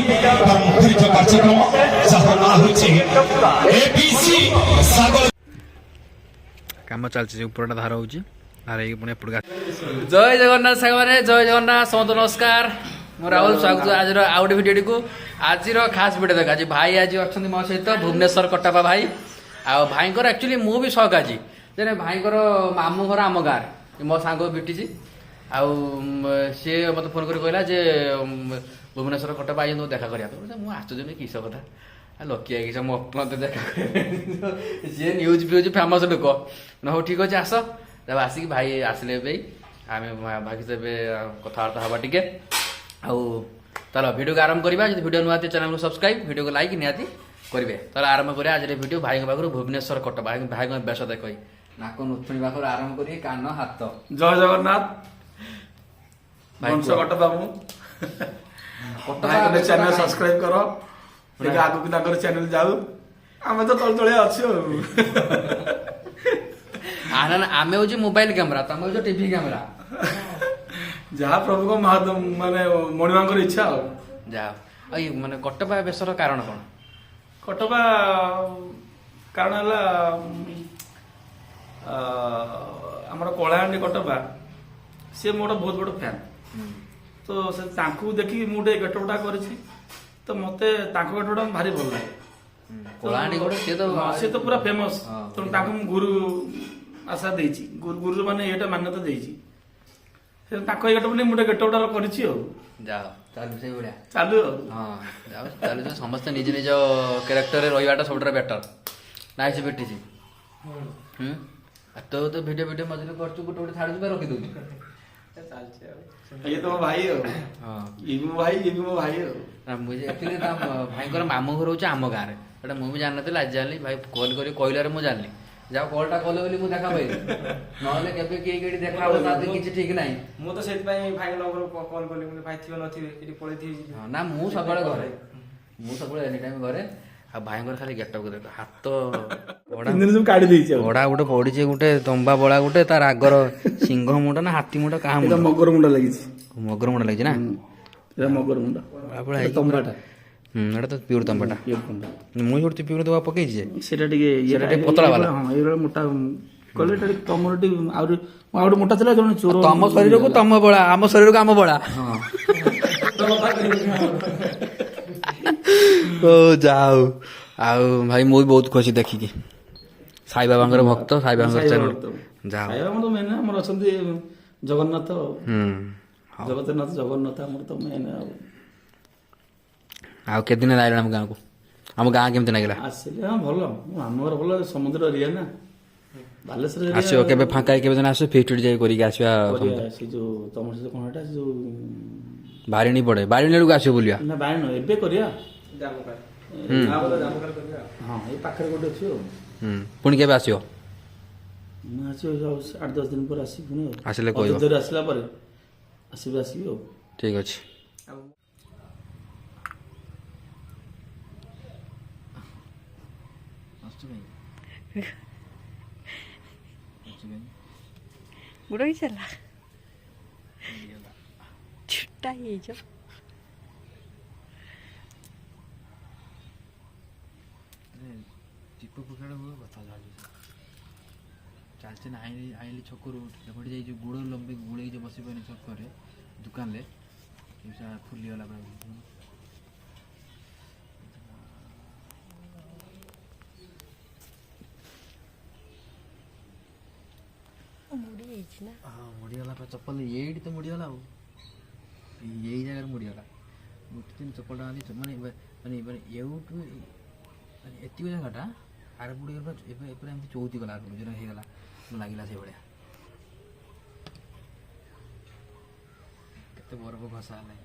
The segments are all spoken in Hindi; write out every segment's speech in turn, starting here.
मुखरित कार्यक्रम जहाँ ना होचे एबीसी सागर काम चलती उपरटा धार हो धार पुणी एपट जय जगन्नाथ सागर जय जगन्नाथ समस्त नमस्कार मो राहुल स्वागत आज आउ गोटे भिडियो को आज खास भिडियो देखा भाई आज अच्छा मो सहित भुवनेश्वर कटपा भाई आ भाई एक्चुअली मु भी शौक आज जे भाई मामू घर आम गाँव मो सांग भेटी आउ सी मत फोन कर कहला जे भुवनेश्वर कटपा आई देखा करा मुझे आश्चर्य किस कथा लकिया किस मत देखा सी न्यूज फ्यूज फेमस लोक हो ठीक अच्छे आस जब आसिक भाई आसिले आम भागी कथबार्ता हवा टे आउ चलो वीडियो को आरंभ करवा जो वीडियो नुआ चैनल को सब्सक्राइब वीडियो को लाइक निहाती करेंगे चलो आरंभ करें आज वीडियो भाई पाखु भुवनेश्वर कटपा भाई बेस देख नाक नुथुणी पाखु आरंभ कर कान हाथ जय जगन्नाथ कटपा मुझे चैनल सब्सक्राइब करो आगे चैनल जाऊ आम तो तल तलिया अच्छे आम हूँ मोबाइल कैमेरा तुम हूँ टीवी कैमेरा जहाँ प्रभु को माने मणिमा इच्छा जाओ माने कटपा बेसर कारण कौन कटपा कारण है आमर कलाहांडी कटपा सी मोर बहुत बड़ फैन तो से देखी मुझे गेटअपटा कर तो मत गेटअपटा भारी भल लगे कलाहांडी सी तो पूरा फेमस तो गुरु आशा देची गुरु गुरु माने ये मान्यता देची गेटअप नहीं मुझे गेटअपटा कर जाओ चालू से भाया चालू हाँ जाओ चालू समस्त निज निज क्यारेक्टर रहा सब बेटर नाइस भेटी तो तो भिडियो भिडियो मझे कर गोटे गोटे छाड़ रखी दूँ ये तो भाई हाँ ये भी मो भाई ये भी मो भाई मुझे एक्चुअली भाई मामू घर हूँ आम गाँव में मुझे जानी आज जानी भाई कल कर कहल मुझे जानी जाओ कलटा कले बोली मुझे देखा पाइली ना केवे किए देखा किसी ठीक ना मुझे भाई नंबर कल कली भाई थी नथी पलि ना मुझे सब घरे मुझे सब एनी टाइम घरे आ भाई खाली गेटअप को देख हाथ बड़ा गोटे पड़ी गोटे तंबा बड़ा गोटे तार आगर सिंह मुंडा ना हाथी मुंडा क्या मगर मुंडा लगी मगर मुंडा लगी ना मगर मुंडा तंबाटा एटा तो प्योर तंबाटा मुझे छोटे प्योर दवा पकई पतला वाला हाँ ये मोटा कले तमर आउट मोटा चला जन चोर तम शरीर को तम बड़ा आम शरीर को आम बड़ा ओ जाओ आउ भाई मुझे बहुत खुशी देखिकी साई बाबा भक्त साई बाबा चैनल जाओ साई बाबा तो मेन हमर अछंती जगन्नाथ जगन्नाथ जगन्नाथ हमर तो मेन आउ के दिन आइला हम गाँव को हम गाँ केमती लगे आसिले हाँ भल आमर भल समुद्र एरिया ना बालेश्वर आसो केबे फांका केबे जन आसो फिट जाई करी आसवा से जो तमर से कोन हटा जो बारिणी पड़े बारिणी लोग आसो बोलिया ना बारिणी एबे करिया जामु हाँ ये पाखरे गोटे अच्छी पुणी केबे आसो मैं आसो 8-10 दिन पर आसी पुणी आसिले कहबो अयोध्या आसला पर आसीबे ठीक अछि बुढ़ो ही चला छुट्टा ये जो दीप पकड़ बता चलते ना आइली छकरू एपटे जाइए गुड़ लंबी गुड़े जो बस पानी छक दुकान ले फुलीगला हाँ मुड़ीगला चप्पल ये तो मुड़ीगला यही जगह मुड़ीगला गोटे दिन चप्पल माने माने माने एवटू माने एत जगहटा आड़ बुड़ीगला एमती चौथी गला जो होगा लगे से भाया केते बरफ घसा है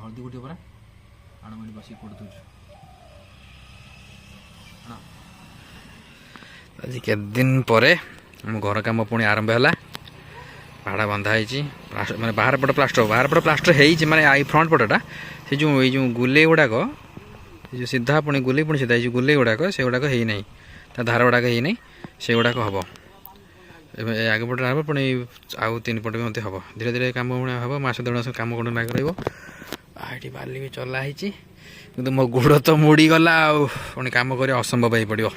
हल्दी गोटे परा आण मैं बस कोड़ दूँ आज के दिन पर आम घर कम पुणी आरंभ है भाड़ा बंधा माने बाहर पट प्लास्टर है आई फ्रंट पटटा से जो ये गुले गुड़ाक जो सीधा पुणी गुले पुणी सीधा गुले गुड़ाक से गुड़ाक है ना धार गुड़ाक है ना से गुड़ाक हम ଏବେ ଆଗ ପଟେ ହେବ ପୁଣି ଆଉ 3 ପଟେ ବି ମଧ୍ୟ ହେବ ଧୀରେ ଧୀରେ କାମ ପୁଣି ହେବ ମାସ 1.5 ମାସ କାମ କ'ଣ ଲାଗି ରହିବ। ଏଠି ବାଲି ବି ଚଲା ହେଇଛି କିନ୍ତୁ ମୋ ଗୋଡ଼ ତ ମୋଡ଼ିଗଲା ଆଉ ପୁଣି କାମ କରିବା ଅସମ୍ଭବ ହେଇପଡ଼ିବ।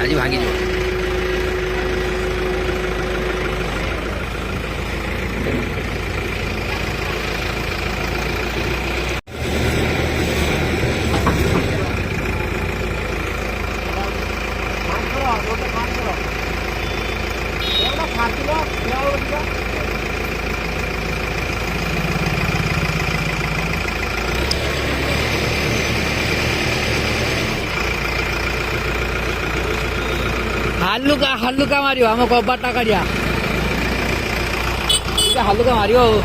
ଆଜି ଭାଙ୍ଗିଯିବ। ହାଲୁକା ମାରିବ ଆମ କବାଟା କାଢିଆ ହାଲୁକା ମାରିବ ଆଉ।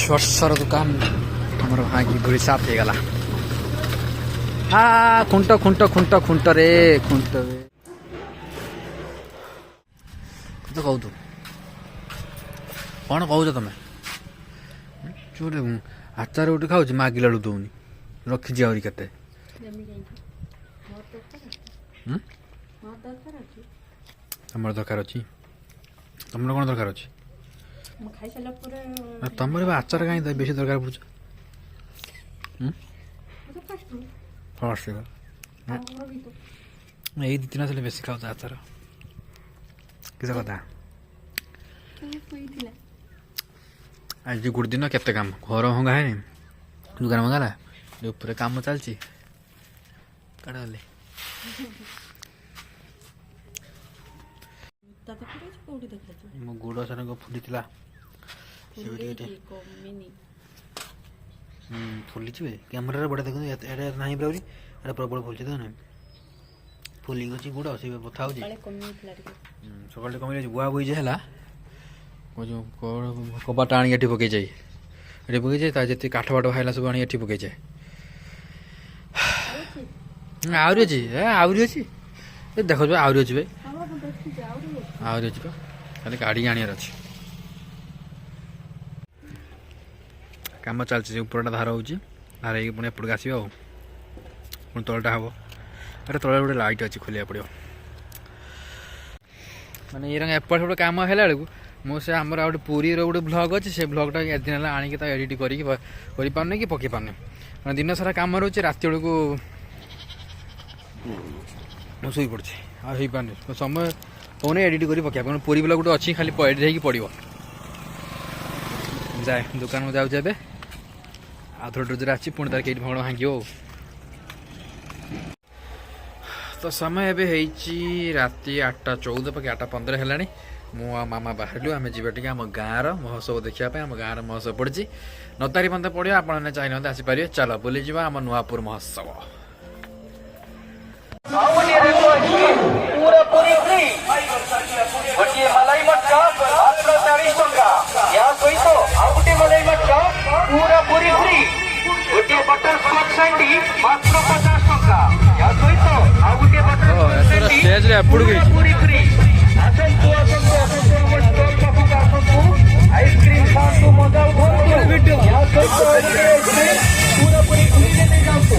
ବର୍ଷର ଦୋକାନ ଆମର ଭାଙ୍ଗି ଗୁଳି ସାଫ ହେଇଗଲା। ଖୁଣ୍ଟ ଖୁଣ୍ଟ ଖୁଣ୍ଟ ଖୁଣ୍ଟରେ ଖୁଣ୍ଟରେ ତୁ କହୁଛୁ କ'ଣ କହୁଛ ତମେ? ଗୋଟେ ଆଚାର ଗୋଟେ ଖାଉଛି ମାଗିଲା ବେଳକୁ ଦଉନି ରଖିଛି ଆହୁରି କେତେ। ତମର ଦରକାର ଅଛି? ତମର କ'ଣ ଦରକାର ଅଛି? ତମର ଏବେ ଆଚାର କାହିଁ ବେଶୀ ଦରକାର ପଡୁଛ? ଏଇ 2-3 ମାସ ହେଲେ ବେଶୀ ଖାଉଛ ଆଚାର କିସ କଥା? ଆଜି ଗୋଟେ ଦିନ କେତେ କାମ ଘର ଭଙ୍ଗା ହେଇନି ଦୋକାନ ଭଙ୍ଗା ହେଲା ଉପରେ କାମ ଚାଲିଛି କାଢ ଗଲେ ମୋ ଗୋଡ଼ ସାରଙ୍କ ଫୁଲିଥିଲା ଫୁଲିଛି କ୍ୟାମେରାରେ ବଢ଼ିଆ ଦେଖନ୍ତୁ ଏଇଟା ନାହିଁ ପୁରା ଏଇଟା ପ୍ରବଳ ଫୁଲିଛି ତ ନାହିଁ ଫୁଲିକି ଅଛି ଗୋଡ଼ ସେ ବଥା ହେଉଛି ସକାଳେ କମିଯାଇଛି ବୁଆ ବୋଇଛି ହେଲା କବାଟା ଆଣିକି ଏଠି ପକେଇଯାଏ ତା ଯେତିକି କାଠ ଫାଠ ବାହାରିଲା ସବୁ ଆଣିକି ଏଠି ପକେଇଯାଏ। ଆହୁରି ଅଛି ଆହୁରି ଅଛି ଦେଖ ଆହୁରି ଅଛି ଭାଇ ଆହୁରି ଅଛି ପା ଖାଲି କାଢ଼ିକି ଆଣିବାର ଅଛି। କାମ ଚାଲିଛି ସେ ଉପରଟା ଧାର ହେଉଛି ଧାର ହେଇକି ପୁଣି ଏପଟକୁ ଆସିବ ଆଉ ପୁଣି ତଳଟା ହେବ ଏଟା ତଳେ ଗୋଟେ ଲାଇଟ୍ ଅଛି ଖୋଲିବାକୁ ପଡ଼ିବ ମାନେ ଏ ରଙ୍ଗ ଏପଟ ସେପଟ କାମ ହେଲା ବେଳକୁ ମୁଁ ସେ ଆମର ଆଉ ଗୋଟେ ପୁରୀର ଗୋଟେ ବ୍ଲଗ୍ ଅଛି ସେ ବ୍ଲଗ୍ଟା ଏଦିନ ହେଲା ଆଣିକି ତା ଏଡ଼ିଟ୍ କରିକି କରିପାରୁନି କି ପକେଇ ପାରୁନି ମାନେ ଦିନ ସାରା କାମ ରହୁଛି ରାତି ବେଳକୁ ମୁଁ ଶୋଇପଡ଼ୁଛି ଆଉ ହେଇପାରୁନି ସମୟ ହେଉନି ଏଡ଼ିଟ୍ କରି ପକେଇବା କାରଣ ପୁରୀ ବ୍ଲଗ୍ ଗୋଟେ ଅଛି ଖାଲି ଏଡ଼ିଟ୍ ହେଇକି ପଡ଼ିବ ଯାଏ ଦୋକାନକୁ ଯାଉଛି ଏବେ आउथर डोजर आछि पुणी तार केटी भगण भांगियो तो समय एबे हेछि राति 8:14 पाके 8:15 हेलानी मु आ मामा बाहरलु आमे जीवा टिके हम गाँर महोत्सव देखिया पे हम गाँर महोत्सव पड़छि 9 तारिख पर्यंत पड़ियो आपण ने चाहिए आसी पारियो चलो बुली जीवा हम नुआपुर महोत्सव पूरा पूरी फ्री गोटे मलाई मटका मात्र 40 टंका या सहित आउ गोटे मलाई मटका पूरा पूरी फ्री गोटे बटर स्कॉच सैंडी मात्र 50 टंका या सहित आउ गोटे बटर स्कॉच सैंडी स्टेज रे अपुड़ गई पूरी फ्री आसंतु स्टॉल पाखु आसंतु आइसक्रीम खातु मजा उठातु या सहित पूरा पूरी फ्री ले जातु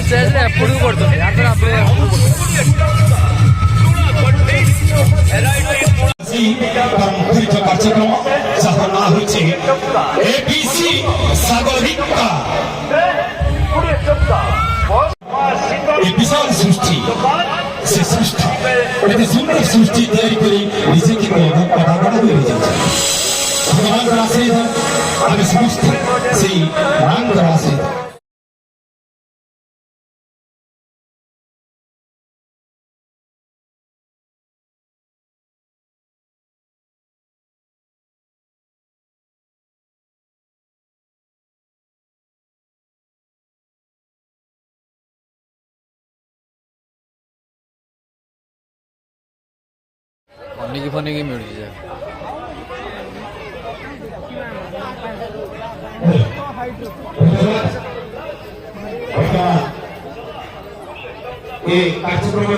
स्टेज रे अपुड़ पड़तो या तो आपले मुखरित कार्यक्रम जहाँ ना होचे एबीसी सागरिका ए विशाल सृष्टि से सृष्टि एते सुंदर सृष्टि तैयारी करी निजे की पदागण हो जाए भगवान का आशीर्वाद आगे समस्त से राम का आशीर्वाद फनिकी मिल जाए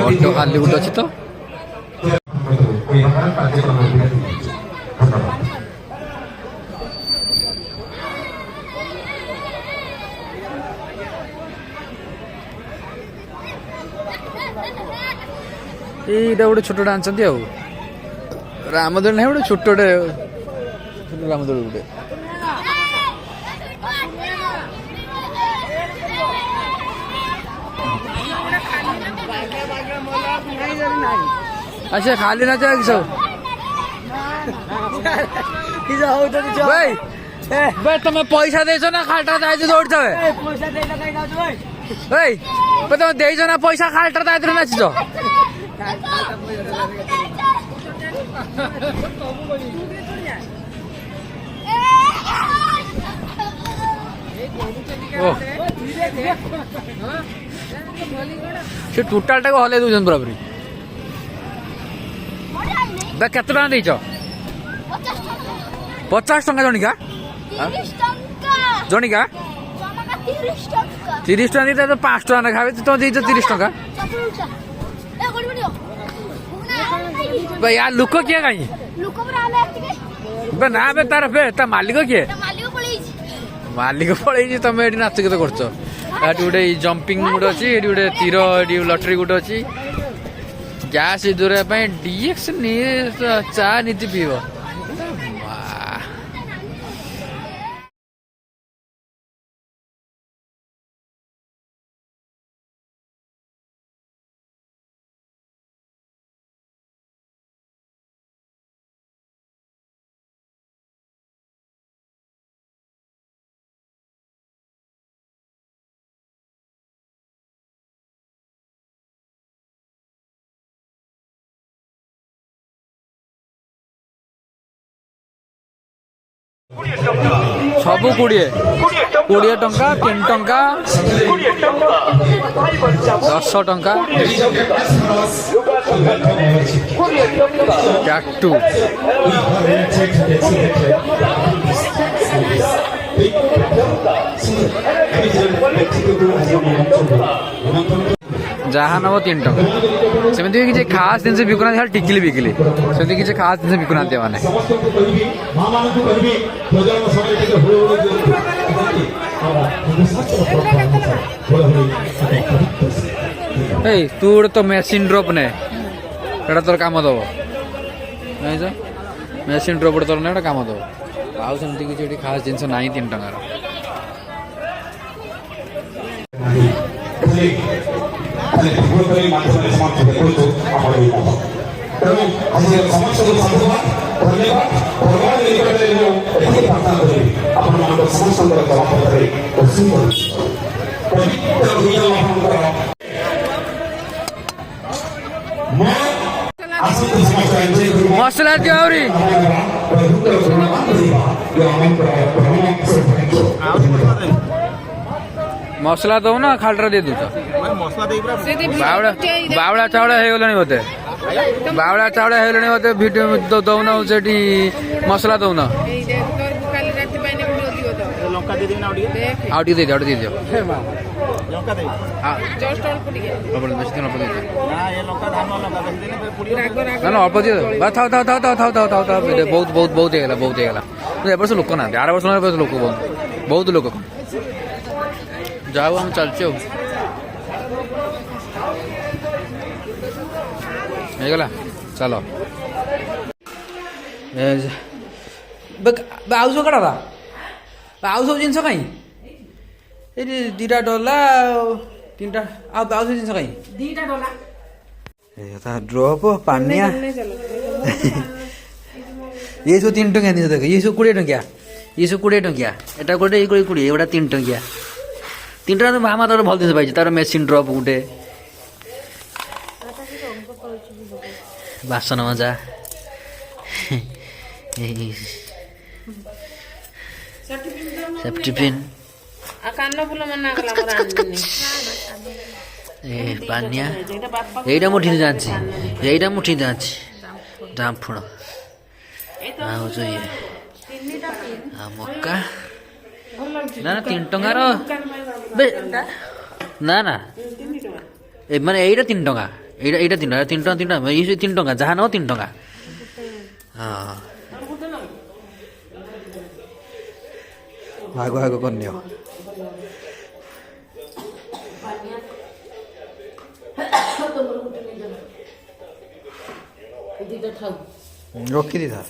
ऑटो खाली गुट अच्छी तो এইটা গোটে ছোটটা আনছন্তি ଆଉ ରାମଦୋଳି ନାହିଁ ଗୋଟେ ଛୋଟଟେ ରାମଦୋଳି ଗୋଟେ ଆଚ୍ଛା ଖାଲି ନାଚ ସବୁ ଭାଇ ଭାଇ ତମେ ପଇସା ଦେଇଛ ନା ଖାଲିଟା ଦାୟିତ୍ୱ ଦୌଡ଼ିଛ ଭାଇ ତମେ ଦେଇଛ ନା ପଇସା ଖାଲିଟା ଦାୟିତ୍ୱରେ ନାଚିଛ से टोटाल टाक हल्ले दौन पूरा पूरी केते टाँग देच 50 टंका जणिका जणिका 30 टंका दी तो 5 टंका खावे तुम देच 30 टंका यार लुक किए कहीं ना बे तार बे ता मालिक किए मालिक पड़े तुम ये नाच के कर गोटे जंपिंग गोटे अच्छी ये गोटे तीर लटरी गोटे अच्छी गैस दूर डीएक्स चा नीति पीब सबू 20 टंका 3 टंका 10 टंका टैटू जहाँ नब 3 टंका सेमती किसी खास जिन बिकुना टिकिली बिकिली सेमती किसी खास जिन बिकुना मैंने तू गोटे तो मेसीन ड्रप ने तोर कम दब मेसीन ड्रप गोटे तोर ना कम दब आउ सेमती किसी खास जिन ना 3 टंकार समस्त ହାତରେ ପ୍ରାର୍ଥନା କରିବି ଆପଣମାନଙ୍କ ସମସ୍ତଙ୍କର ଜଳପଥରେ ଦର୍ଶନ କରୁଛି ପବିତ୍ର ଦିନ ଆପଣଙ୍କର ମୁଁ ଆସନ୍ତୁ ସମସ୍ତେ ଏନ୍ଜୟ କରିବୁ ମସଲା ଦିଅ ଆହୁରି ପ୍ରଭୁଙ୍କର ଗୁଣଗାନ କରିବା ଆମଙ୍କର ପ୍ରଭୁ ମସଲା ଦଉନ ଖାଲିଟାରେ ଦେଇ ଦଉଛ ବାଉଳା ଚାଉଳ ହେଇଗଲାଣି ବୋଧେ ବାଉଳା ଚାଉଳ ହେଇଗଲାଣି ବୋଧେ ଭିଡ଼ିଓ ଦଉନ ସେଠି ମସଲା ଦଉନ ଆଉ ଟିକେ ଦେଇଦିଅ ଆଉ ଟିକେ ଦେଇଦିଅ ନା ନା ଅଳ୍ପ ଦିଅ ଥାଉ ଥାଉ ଥାଉ ଥାଉ ଥାଉ ଥାଉ ଥାଉ ଥାଉ ବହୁତ ବହୁତ ବହୁତ ହେଇଗଲା ବହୁତ ହେଇଗଲା ଏ ବର୍ଷ ଲୋକ ନାହାନ୍ତି ଆର ବର୍ଷ ଲୋକ ବହୁତ ଲୋକ ଯାଉ ଆମେ ଚାଲିଛୁ ଆଉ ହେଇଗଲା ଚାଲ ଆଉ ସବୁ କାଟା ଆଉ ସବୁ ଜିନିଷ କାହିଁ ଏଇଠି ଦୁଇଟା ଡଲା ଆଉ ତିନିଟା ଆଉ ସବୁ ଜିନିଷ କାହିଁ ଡ୍ରପ୍ ପାନିଆ ये सब 3 टंकिया देख ये सब 20 टंकिया ये सब 20 टंकिया एटा गोटे 20 एटा 3 टंकिया 3 टंका तो मामा तार भल जिनिस पाइछ तार मेसिन ड्रप गोटे बासन मजा सेफ्टी पिन ए पानिया एटा मुठी जान्छ एटा मुठी जान्छ डाम्फुण ଆଉ ଯୋଉ ଇଏ ଆଉ ମକା ନା ନା 3 ଟଙ୍କାର ନା ନା ମାନେ ଏଇଟା 3 ଟଙ୍କା ଏଇଟା 3 ଟଙ୍କା 3 ଟଙ୍କା 3 ଟଙ୍କା ଏଇ 3 ଟଙ୍କା ଯାହା ନବ 3 ଟଙ୍କା ହଁ ଭାଗ ଭାଗ କରିନିଅ ରଖିଦେଇଥା